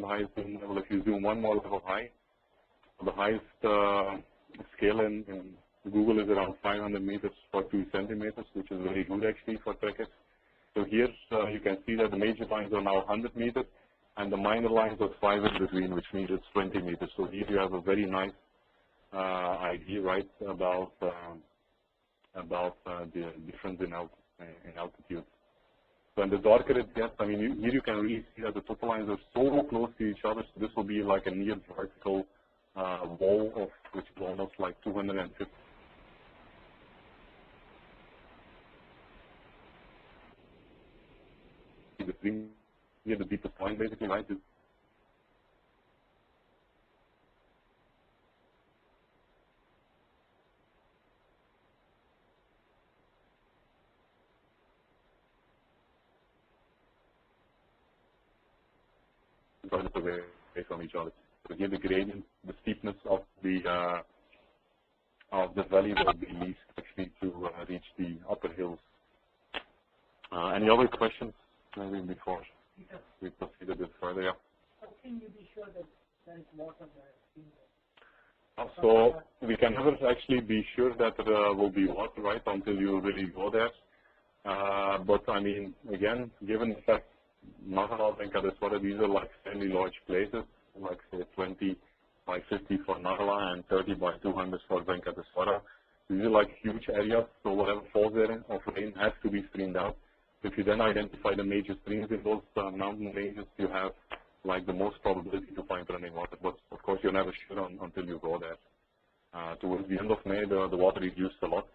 second highest zoom level. If you zoom one more level high, the highest scale in Google is around 500 meters for 2 centimeters, which is very good actually for trekkers. So here you can see that the major lines are now 100 meters, and the minor lines are 5 in between, which means it's 20 meters. So here you have a very nice idea, right, about the difference in altitude. So and the darker it gets, I mean, here you can really see that the top lines are so close to each other. So this will be like a near vertical wall of which is almost like 250. The stream near the deepest point, basically, right? Further away from each other. So here the gradient, the steepness of the valley will be least actually to reach the upper hills. Any other questions maybe before we proceed a bit further? Yeah. How can you be sure that there is water there? So we can never actually be sure that there will be water, right, until you really go there. But I mean, again, given the fact Nagala and Kadaswara, these are like fairly large places, like say 20 by 50 for Nagala and 30 by 200 for Venkateswara. These are like huge areas, so whatever falls there of rain has to be streamed out. If you then identify the major streams in those mountain ranges, you have like the most probability to find running water. But of course, you're never sure until you go there. Towards the end of May, the water reduced a lot.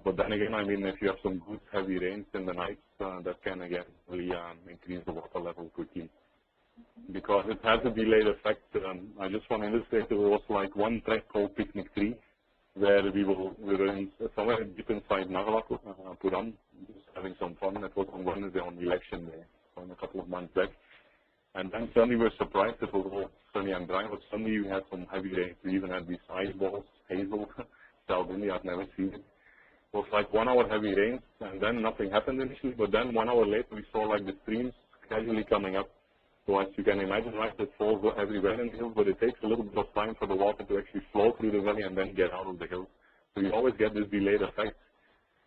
But then again, I mean, if you have some good heavy rains in the nights, that can again really increase the water level quickly. Because it has a delayed effect. I just want to illustrate there was like one trek called Picnic Tree, where we were in, somewhere deep inside Nagala, Puram, just having some fun. It was on Wednesday on election day, from a couple of months back. And then suddenly we were surprised it was all sunny and dry, but suddenly we had some heavy rains. We even had these ice balls, hazel, South India, I've never seen it. It was like 1 hour heavy rains, and then nothing happened initially, but then 1 hour later we saw like the streams gradually coming up. So as you can imagine, right, it falls everywhere in the hills, but it takes a little bit of time for the water to actually flow through the valley and then get out of the hills. So you always get this delayed effect.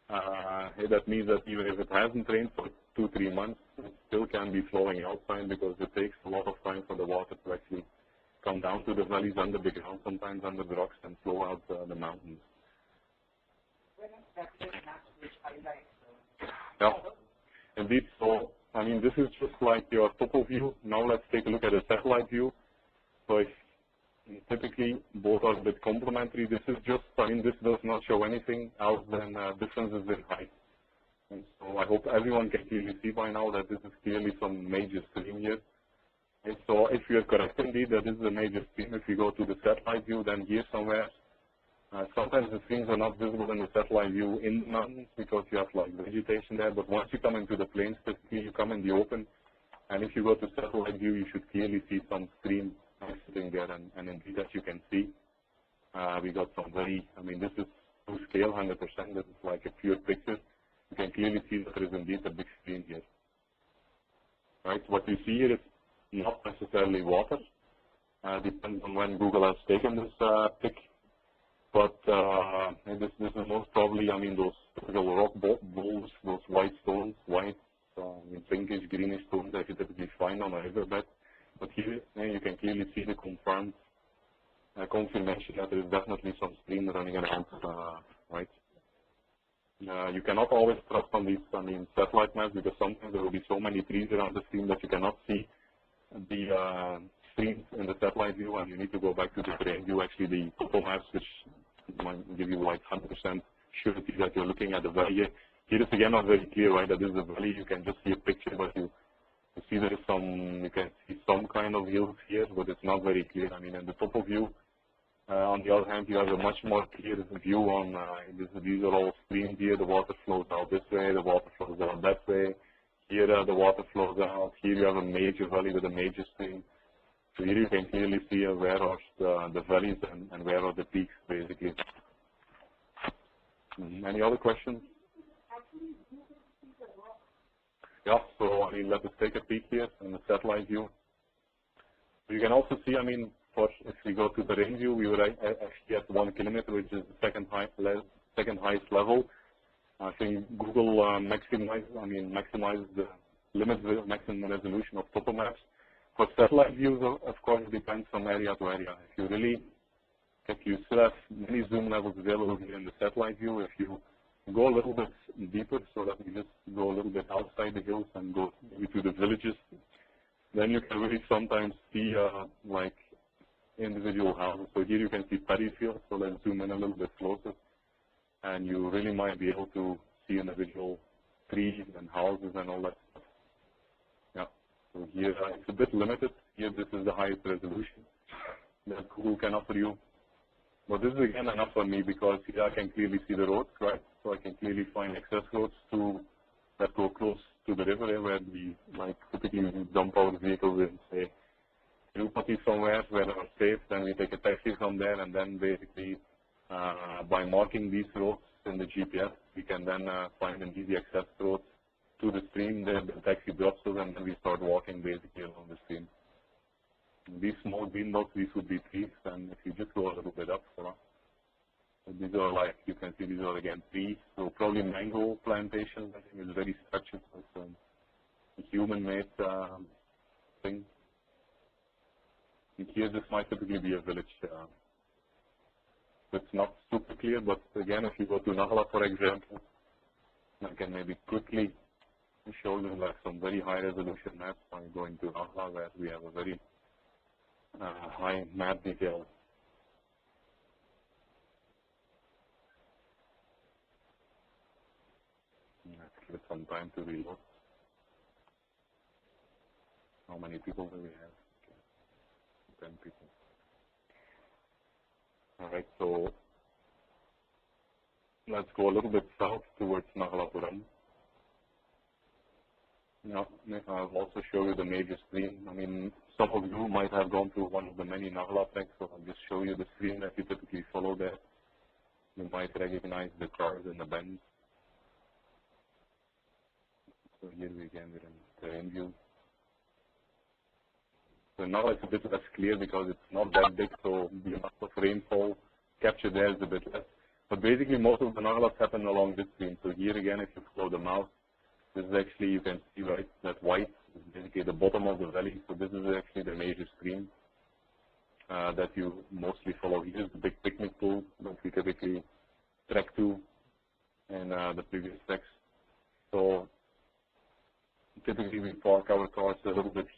That means that even if it hasn't rained for 2-3 months, it still can be flowing outside because it takes a lot of time for the water to actually come down to the valleys under the ground, sometimes under the rocks, and flow out the mountains. Yeah, indeed. So, I mean, this is just like your topo view. Now let's take a look at a satellite view. So if typically both are a bit complementary, this is just, I mean, this does not show anything else than differences in height. And so I hope everyone can clearly see by now that this is clearly some major stream here. And so if you are correct indeed that this is a major stream, if you go to the satellite view, then here somewhere, sometimes the streams are not visible in the satellite view in the mountains because you have like vegetation there, but once you come into the plains, typically you come in the open, and if you go to satellite view, you should clearly see some streams sitting there, and indeed as you can see, we got some very, I mean, this is to scale 100%, this is like a pure picture. You can clearly see that there is indeed a big stream here. Right, what you see here is not necessarily water, depends on when Google has taken this pic. But this is most probably, I mean, those typical rock bowls, those white stones, pinkish, greenish stones that you typically find on a riverbed. But here you can clearly see the confirmation that there is definitely some stream running around, right? You cannot always trust on these, I mean, satellite maps because sometimes there will be so many trees around the stream that you cannot see the streams in the satellite view, and you need to go back to the terrain view, actually the topo maps, which might give you like 100% surety that you're looking at the valley. Here is again not very clear, right, that this is a valley. You can just see a picture, but you see there is some, you can see some kind of hills here, but it's not very clear. I mean, in the topo view, on the other hand, you have a much more clear view on, these are all streams here, the water flows out this way, the water flows out that way. Here the water flows out. Here you have a major valley with a major stream. So here you can clearly see where are the valleys and where are the peaks, basically. Any other questions? Yeah, so I mean, let us take a peek here in the satellite view. You can also see, I mean, if we go to the range view, we were actually at 1 kilometer, which is the second highest level. I think Google maximizes the maximum resolution of topo maps. For satellite views, of course, it depends from area to area. If you still have many zoom levels available here in the satellite view, if you go a little bit deeper, so that you just go a little bit outside the hills and go maybe to the villages, then you can really sometimes see like individual houses. So here you can see paddy fields, so let's zoom in a little bit closer, and you really might be able to see individual trees and houses and all that stuff. Yeah, so here it's a bit limited. Here this is the highest resolution that Google can offer you. But this is again enough for me because here I can clearly see the roads, right? So I can clearly find access roads that go close to the river, where we typically dump our vehicles in, say, Tirupati somewhere where they are safe. Then we take a taxi from there, and then basically by marking these roads in the GPS, we can then find an easy access road to the stream. There the taxi drops us, and then we start walking basically along the stream. These small green dots, these would be trees, and if you just go a little bit up, so these are you can see these are again trees, so probably mango plantations. I think it's very structured, so it's a human-made thing. And here this might typically be a village. It's not super clear, but again, if you go to Nagla, for example, I can maybe quickly show you some very high resolution maps by going to Nagla, where we have a very high map detail. Let's give it some time to reload. How many people do we have? Okay. 10 people. Alright, so let's go a little bit south towards Nagalapuram. Now, I'll also show you the major stream. I mean, some of you might have gone through one of the many Nagala treks, so I'll just show you the stream that you typically follow there. You might recognize the cars and the bends. So here we again, we're in terrain view. So now it's a bit less clear because it's not that big, so the amount of rainfall captured there is a bit less. But basically, most of the Nagalas happen along this stream. So here again, if you follow the mouse, this is actually, you can see, right, that white is basically the bottom of the valley. So this is actually the major stream that you mostly follow. Here's the big picnic pool that we typically trek to in the previous treks. So typically we park our cars a little bit here.